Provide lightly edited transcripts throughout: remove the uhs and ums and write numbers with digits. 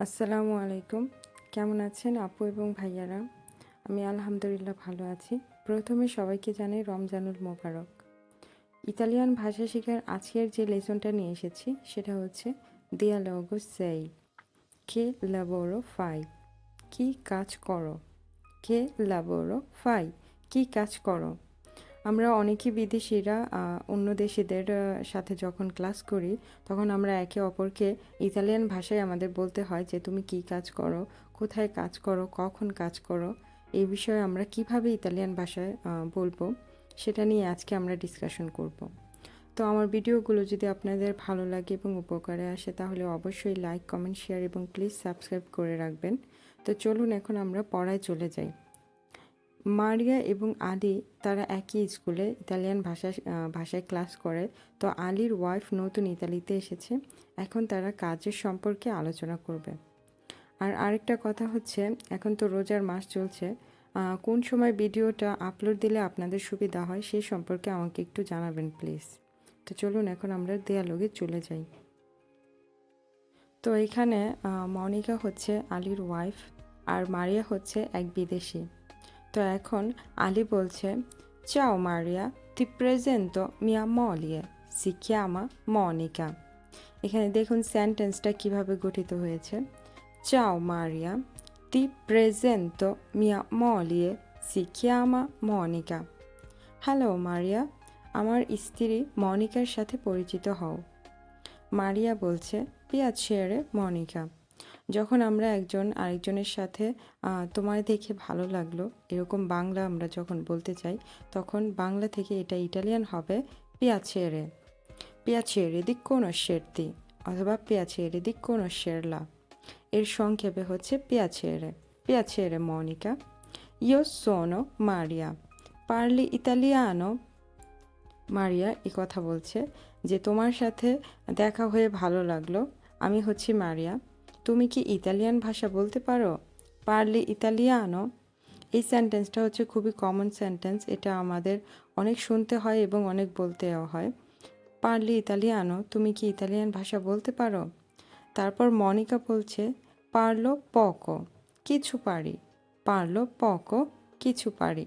আসসালামু আলাইকুম। কেমন আছেন আপু এবং ভাইয়ারা? আমি আলহামদুলিল্লাহ ভালো আছি। প্রথমে সবাইকে জানাই রমজানুল মোবারক। ইতালিয়ান ভাষা শেখার আজকের যে লেসনটা নিয়ে এসেছি সেটা হচ্ছে dialogo sei che lavoro fai কি কাজ করো che lavoro fai কি কাজ করো। আমরা অনেকেই বিদেশিরা অন্য দেশিদের সাথে যখন ক্লাস করি তখন আমরা একে অপরকে ইতালিয়ান ভাষায় আমাদের বলতে হয় যে তুমি কি কাজ করো, কোথায় কাজ করো, কখন কাজ করো। এই বিষয়ে আমরা কিভাবে ইতালিয়ান ভাষায় বলবো সেটা নিয়ে আজকে আমরা ডিসকাশন করব। তো আমার ভিডিওগুলো যদি আপনাদের ভালো লাগে এবং উপকারে আসে তাহলে অবশ্যই লাইক, কমেন্ট, শেয়ার এবং প্লিজ সাবস্ক্রাইব করে রাখবেন। তো চলুন এখন আমরা পড়ায় চলে যাই। মারিয়া এবং আলী তারা একই স্কুলে ইতালিয়ান ভাষায় ক্লাস করে। তো আলীর ওয়াইফ নতুন ইতালিতে এসেছে, এখন তারা কাজের সম্পর্কে আলোচনা করবে। আর আরেকটা কথা হচ্ছে, এখন তো রোজার মাস চলছে, কোন সময় ভিডিওটা আপলোড দিলে আপনাদের সুবিধা হয় সেই সম্পর্কে আমাকে একটু জানাবেন প্লিজ। তো চলুন এখন আমরা দেয়ালগে চলে যাই। তো এখানে মনিকা হচ্ছে আলীর ওয়াইফ আর মারিয়া হচ্ছে এক বিদেশি। তো এখন আলী বলছে, চাও মারিয়া, ti presento mia moglie, si chiama Monica। এখানে দেখুন সেন্টেন্সটা কিভাবে গঠিত হয়েছে। চাও মারিয়া, ti presento mia moglie, si chiama Monica। Hello Maria, আমার স্ত্রী মনিকার সাথে পরিচিত হও। মারিয়া বলছে, পিয়াচেরে মনিকা। যখন আমরা একজন আরেকজনের সাথে তোমায় দেখে ভালো লাগলো এরকম বাংলা আমরা যখন বলতে চাই তখন বাংলা থেকে এটা ইটালিয়ান হবে পিয়াচেরে। পিয়াচেরে দি কোনোশেরতি অথবা পিয়াচেরে দি কোনোশেরলা। এর সংক্ষেপে হচ্ছে পিয়াচেরে। পিয়াচেরে মনিকা। ইও সোনো মারিয়া, পারলি ইতালিয়ানো। মারিয়া এই কথা বলছে যে তোমার সাথে দেখা হয়ে ভালো লাগলো, আমি হচ্ছি মারিয়া, তুমি কি ইতালিয়ান ভাষা বলতে পারো? পারলি ইতালিয়ানো। এই সেন্টেন্সটা হচ্ছে খুবই কমন সেন্টেন্স, এটা আমাদের অনেক শুনতে হয় এবং অনেক বলতেও হয়। পারলি ইতালিয়ানো, তুমি কি ইতালিয়ান ভাষা বলতে পারো? তারপর মনিকা বলছে, পারলো পকো, কিছু পারি। পারলো পকো, কিছু পারি।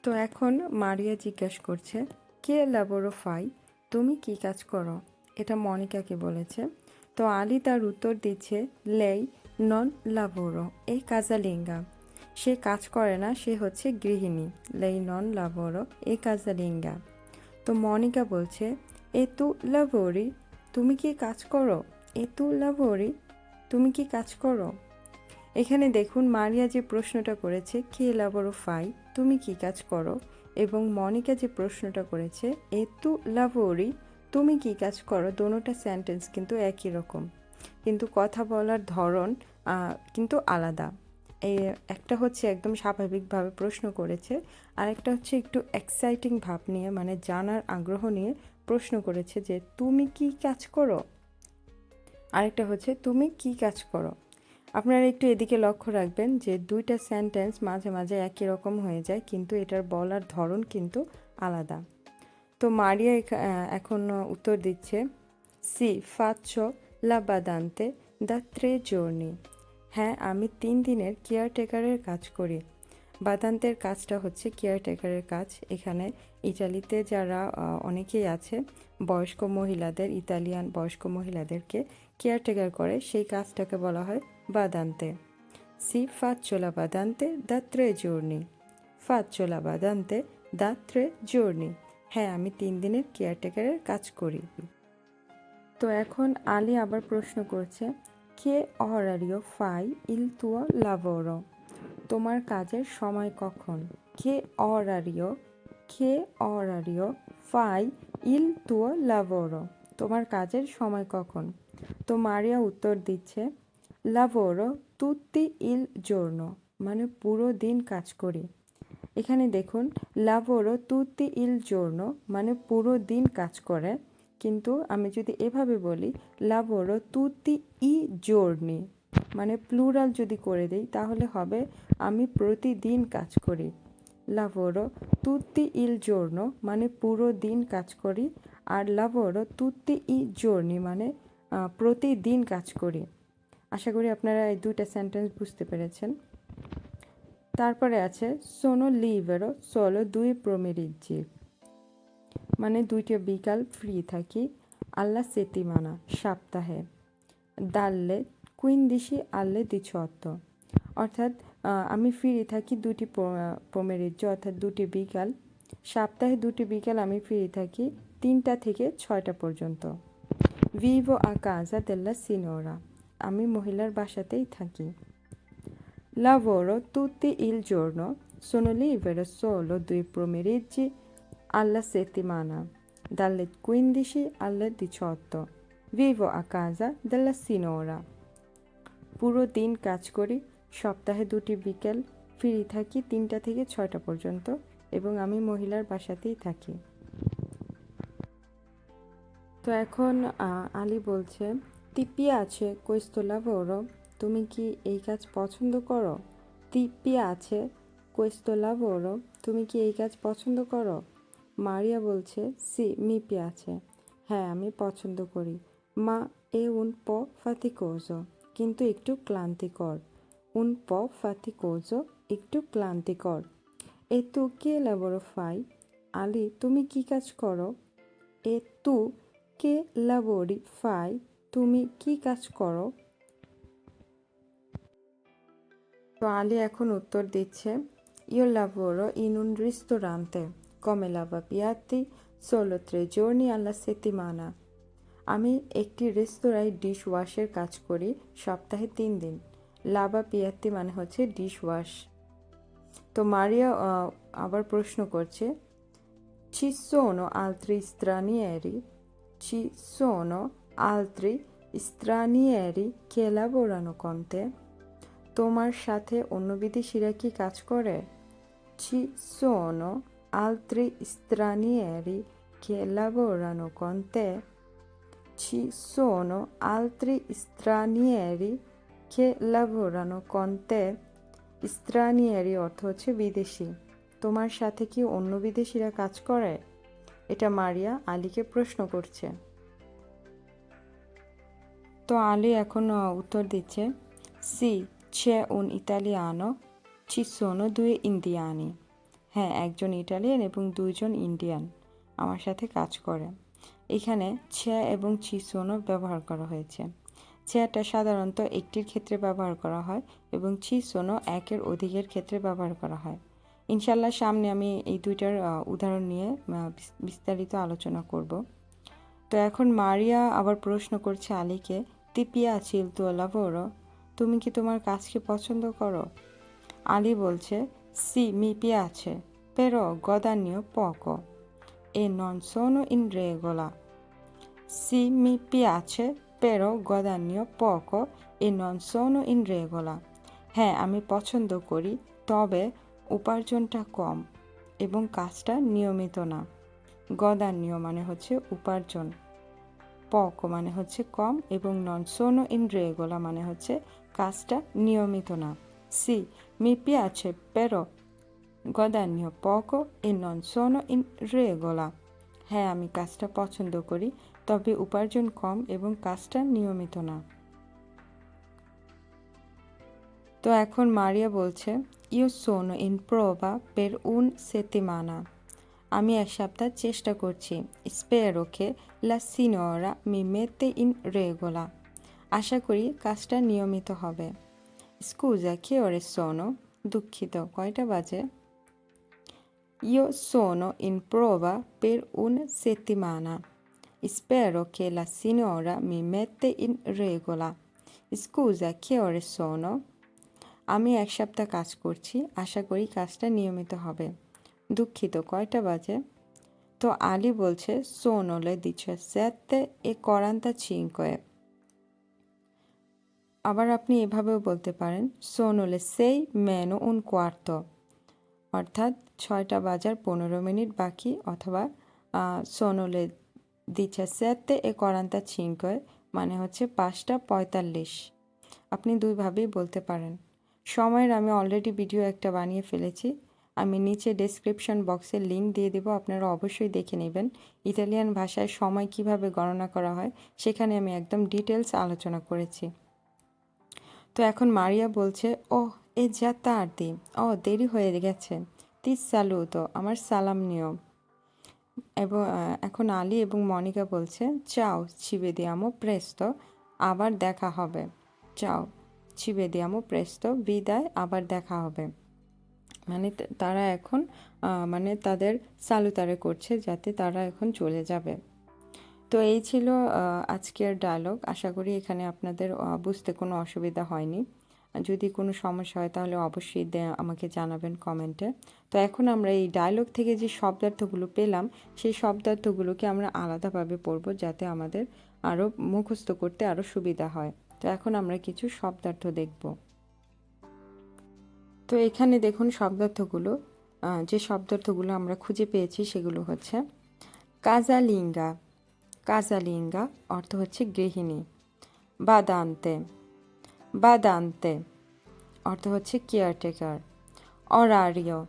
তো এখন মারিয়া জিজ্ঞাসা করছে, কে লাবোরো ফাই, তুমি কি কাজ করো? এটা মনিকাকে বলেছে। তো আলী তার উত্তর দিচ্ছে, লেই নন লাবোরো এই কাজালিঙ্গা। সে কাজ করে না, সে হচ্ছে গৃহিণী। লেই নন লাবোরো এই কাজালিঙ্গা। তো মনিকা বলছে, এ তু লাবোরি, তুমি কি কাজ করো? এ তু লাবোরি, তুমি কি কাজ করো? এখানে দেখুন মারিয়া যে প্রশ্নটা করেছে, কে লাবোরো ফাই, তুমি কি কাজ করো, এবং মনিকা যে প্রশ্নটা করেছে, এ তু লাবোরি, তুমি কি কাজ করো, দোনোটা সেন্টেন্স কিন্তু একই রকম, কিন্তু কথা বলার ধরন কিন্তু আলাদা। এই একটা হচ্ছে একদম স্বাভাবিকভাবে প্রশ্ন করেছে, আর একটা হচ্ছে একটু এক্সাইটিং ভাব নিয়ে, মানে জানার আগ্রহ নিয়ে প্রশ্ন করেছে যে তুমি কি কাজ করো। আরেকটা হচ্ছে তুমি কি কাজ করো। আপনারা একটু এদিকে লক্ষ্য রাখবেন যে দুইটা সেন্টেন্স মাঝে মাঝে একই রকম হয়ে যায়, কিন্তু এটার বলার ধরন কিন্তু আলাদা। তো মারিয়া এখন উত্তর দিচ্ছে, সি ফাচ্চো লা বাদান্তে দ্য 3 giorni। হ্যাঁ, আমি 3 দিনের কেয়ারটেকারের কাজ করি। বাদান্তের কাজটা হচ্ছে কেয়ারটেকারের কাজ। এখানে ইটালিতে যারা অনেকেই আছে বয়স্ক মহিলাদের, ইতালিয়ান বয়স্ক মহিলাদেরকে কেয়ারটেকার করে, সেই কাজটাকে বলা হয় বাদান্তে। সি faccio la badante da 3 giorni। faccio la badante da 3 giorni। হ্যাঁ, আমি 3 দিনের কেয়ারটেকারের কাজ করি। তো এখন আলী আবার প্রশ্ন করছে, কে orario fai il tuo lavoro। তোমার কাজের সময় কখন? কে orario, কে orario fai il tuo lavoro। তোমার কাজের সময় কখন? তো মারিয়া উত্তর দিচ্ছে, lavoro tutti il giorno, মানে পুরো দিন কাজ করি। এখানে দেখুন lavoro tutti il giorno মানে পুরো দিন কাজ করে, কিন্তু আমি যদি এভাবে বলি lavoro tutti i giorni মানে প্লুরাল যদি করে দিই তাহলে হবে আমি প্রতিদিন কাজ করি। lavoro tutti il giorno মানে পুরো দিন কাজ করি, আর lavoro tutti i giorni মানে প্রতিদিন কাজ করি। আশা করি আপনারা এই দুইটা সেন্টেন্স বুঝতে পেরেছেন। তারপরে আছে সোনো লিবেরো সোলো দুই প্রমেরিজি, মানে দুইটা বিকাল ফ্রি থাকি আল্লা সেতিমানা সপ্তাহে, দাল্লে কুইন্দিশি আল্লে দিছত্ত, অর্থাৎ আমি ফ্রি থাকি দুটি প্রমেরিজি অর্থাৎ দুটি বিকাল, সপ্তাহে দুটি বিকাল আমি ফ্রি থাকি 3টা থেকে 6টা পর্যন্ত। ভিভো আ কাজা দেল্লা সিনোরা, আমি মহিলার বাসাতেই থাকি। Lavoro tutti il giorno, sono libero solo 2 pomeriggi alla settimana, dalle 15 alle 18. Vivo a casa della signora. পুরো দিন কাজ করি, সপ্তাহে দুটি বিকেল ফ্রি থাকি 3টা থেকে 6টা পর্যন্ত, এবং আমি মহিলার বাসাতেই থাকি। তো এখন আলী বলছে ti piace questo lavoro, তুমি কি এই কাজ পছন্দ করো? ti piace questo lavoro, তুমি কি এই কাজ পছন্দ করো? মারিয়া বলছে sì mi piace, হ্যাঁ আমি পছন্দ করি। ma è un po' faticoso, কিন্তু একটু ক্লান্তিকর। un po' faticoso, একটু ক্লান্তিকর। e tu che lavoro fai? Ali তুমি কি কাজ করো? e tu che lavori fai, তুমি কি কাজ করো? তো আলী এখন উত্তর দিচ্ছে io lavoro in un ristorante come lavapiatti solo 3 giorni alla settimana, আমি একটি রেস্তোরাঁয় ডিশ ওয়াশের কাজ করি সপ্তাহে 3 দিন। লাভাপিয়াত্তি মানে হচ্ছে ডিশ ওয়াশ। তো মারিয়া আবার প্রশ্ন করছে ci sono altri stranieri, ci sono altri stranieri che lavorano con te, তোমার সাথে অন্য বিদেশিরা কি কাজ করে? ci sono altri stranieri che lavorano con te, ci sono altri stranieri che lavorano con te. stranieri অর্থ হচ্ছে বিদেশি। তোমার সাথে কি অন্য বিদেশিরা কাজ করে? এটা মারিয়া আলীকে প্রশ্ন করছে। তো আলী এখন উত্তর দিচ্ছে sì c'è un italiano, ci sono 2 indiani, হ্যাঁ একজন ইটালিয়ান এবং 2জন ইন্ডিয়ান আমার সাথে কাজ করে। এখানে c'è এবং ci sono ব্যবহার করা হয়েছে। c'টা সাধারণত একটির ক্ষেত্রে ব্যবহার করা হয় এবং ci sono একের অধিকের ক্ষেত্রে ব্যবহার করা হয়। ইনশাল্লাহ সামনে আমি এই দুইটার উদাহরণ নিয়ে বিস্তারিত আলোচনা করব। তো এখন মারিয়া আবার প্রশ্ন করছে আলীকে ti piace il tuo lavoro, তুমি কি তোমার কাজকে পছন্দ করো? আলী বলছে sì mi piace però guadagno poco e non sono in regola, sì mi piace però guadagno poco e non sono in regola, হ্যাঁ আমি পছন্দ করি তবে উপার্জনটা কম এবং কাজটা নিয়মিত না। গদান্য মানে হচ্ছে উপার্জন, পকো মানে হচ্ছে কম, এবং নন সোনো ইন রেগোলা মানে হচ্ছে কাজটা নিয়মিত না। সি মি পিয়াছে পেরো গদান্য পকো এ নন সোনো ইন রেগোলা, হ্যাঁ আমি কাজটা পছন্দ করি তবে উপার্জন কম এবং কাজটা নিয়মিত না। তো এখন মারিয়া বলছে ইউ সোনো ইন প্রোভা পের উন সেতিমানা, আমি 1 সপ্তাহ চেষ্টা করছি। স্পেরো কে লা সিনোরা মি মেতে ইন রেগোলা, আশা করি কাজটা নিয়মিত হবে। স্কুজা কে ওরে সোনো, দুঃখিত কয়টা বাজে? ইউ সোনো ইন প্রোভা পের উন সেতিমানা, স্পেরো কে লা সিনোরা মি মেতে ইন রেগোলা, স্কুজা কে ওরে সোনো, আমি 1 সপ্তাহ কাজ করছি, আশা করি কাজটা নিয়মিত হবে। দুঃখিত কয়টা বাজে? তো আলী বলছে sono le 17:45, আবার আপনি এভাবেও বলতে পারেন sono le 6 meno un quarto, অর্থাৎ 6টা বাজার 15 মিনিট বাকি, অথবা sono le 17:45 মানে হচ্ছে 5টা 45, আপনি দুইভাবেই বলতে পারেন। সময়ের আমি অলরেডি ভিডিও একটা বানিয়ে ফেলেছি, আমি নিচে ডেসক্রিপশন বক্সে লিংক দিয়ে দেবো, আপনারা অবশ্যই দেখে নেবেন। ইতালিয়ান ভাষায় সময় কিভাবে গণনা করা হয় সেখানে আমি একদম ডিটেলস আলোচনা করেছি। তো এখন মারিয়া বলছে, ওহ এ যা তার্দি, ও দেরি হয়ে গেছে, তিস সালুতো, আমার সালাম নিও। এবং এখন আলী এবং মনিকা বলছে, চাও চিবেদিয়ামো প্রেস্তো, আবার দেখা হবে। চাও চিবেদিয়ামো প্রেস্তো, বিদায়, আবার দেখা হবে। মানে তারা এখন মানে তাদের সালুতারে করছে যাতে তারা এখন চলে যাবে। তো এই ছিল আজকের ডায়লগ। আশা করি এখানে আপনাদের বুঝতে কোনো অসুবিধা হয়নি। যদি কোনো সমস্যা হয় তাহলে অবশ্যই আমাকে জানাবেন কমেন্টে। তো এখন আমরা এই ডায়লগ থেকে যে শব্দার্থগুলো পেলাম সেই শব্দার্থগুলোকে আমরা আলাদাভাবে পড়ব যাতে আমাদের আরও মুখস্থ করতে আরও সুবিধা হয়। তো এখন আমরা কিছু শব্দার্থ দেখব। তো এখানে দেখুন শব্দার্থগুলো, যে শব্দার্থগুলো আমরা খুঁজে পেয়েছি সেগুলো হচ্ছে কাজালিঙ্গা, কাজালিঙ্গা অর্থ হচ্ছে গৃহিণী। বাদান্তে, বাদান্তে অর্থ হচ্ছে কেয়ারটেকার। অরারিও,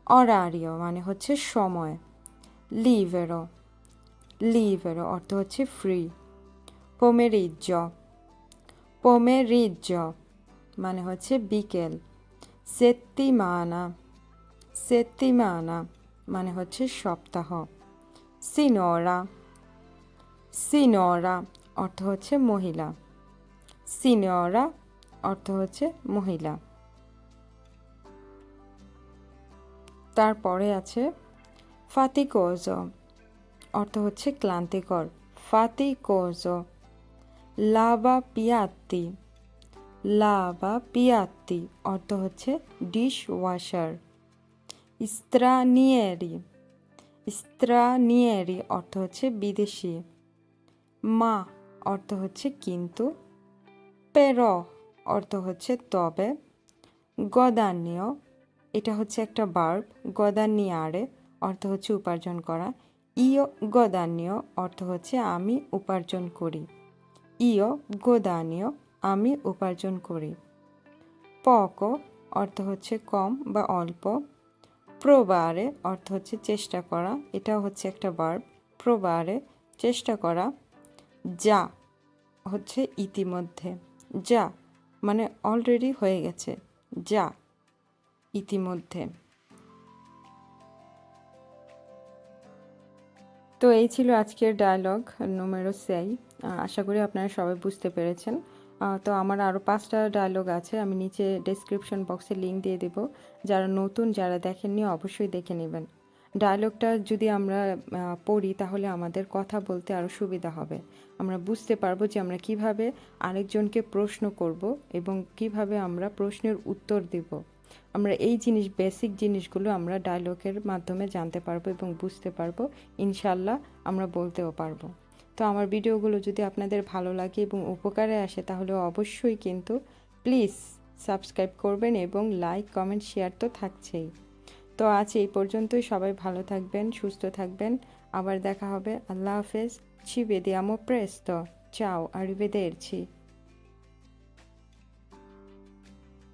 অরারিও মানে হচ্ছে সময়। লিভেরো, লিভেরো অর্থ হচ্ছে ফ্রি। পোমেরিজ্জ, পোমেরিজ্জ মানে হচ্ছে বিকেল। সেত্তিমানা, সেত্তিমানা মানে হচ্ছে সপ্তাহ। সিনোরা, সিনোরা অর্থ হচ্ছে মহিলা। সিনিয়রা অর্থ হচ্ছে মহিলা। তারপরে আছে ফাতিকোজো, অর্থ হচ্ছে ক্লান্তিকর। ফাতিকোজো। লাভা পিয়াত্তি, লাভা পিয়াত্তি অর্থ হচ্ছে ডিশ ওয়াশার। স্ত্রানিয়েরি, স্ত্রানিয়েরি অর্থ হচ্ছে বিদেশি। মা অর্থ হচ্ছে কিন্তু। পের অর্থ হচ্ছে তবে। গদানীয়, এটা হচ্ছে একটা ভার্ব। গদানিয়ারে অর্থ হচ্ছে উপার্জন করা। ইয় গদানীয় অর্থ হচ্ছে আমি উপার্জন করি। ইয় গোদানীয় আমি উপার্জন করি। পক অর্থ হচ্ছে কম বা অল্প। প্রবারে অর্থ হচ্ছে চেষ্টা করা, এটাও হচ্ছে একটা ভার্ব। প্রবারে চেষ্টা করা। যা হচ্ছে ইতিমধ্যে, যা মানে অলরেডি হয়ে গেছে, যা ইতিমধ্যে। তো এই ছিল আজকের ডায়লগ নোমেরো 6। আশা করি আপনারা সবাই বুঝতে পেরেছেন। তো আমার আরও 5টা ডায়লগ আছে, আমি নিচে ডেসক্রিপশন বক্সে লিঙ্ক দিয়ে দেব। যারা নতুন, যারা দেখেননি অবশ্যই দেখে নেবেন। ডায়লগটা যদি আমরা পড়ি তাহলে আমাদের কথা বলতে আরও সুবিধা হবে। আমরা বুঝতে পারবো যে আমরা কিভাবে আরেকজনকে প্রশ্ন করব এবং কিভাবে আমরা প্রশ্নের উত্তর দেব। আমরা এই বেসিক জিনিসগুলো আমরা ডায়লগের মাধ্যমে জানতে পারবো এবং বুঝতে পারবো। ইনশাল্লাহ আমরা বলতেও পারবো। তো আমার ভিডিওগুলো যদি আপনাদের ভালো লাগে এবং উপকারে আসে তাহলে অবশ্যই কিন্তু প্লিজ সাবস্ক্রাইব করবেন এবং লাইক কমেন্ট শেয়ার তো থাকছেই। তো আজ এই পর্যন্তই। সবাই ভালো থাকবেন, সুস্থ থাকবেন। আবার দেখা হবে। আল্লাহ হাফেজ। Ci vediamo presto. Ciao, arrivederci.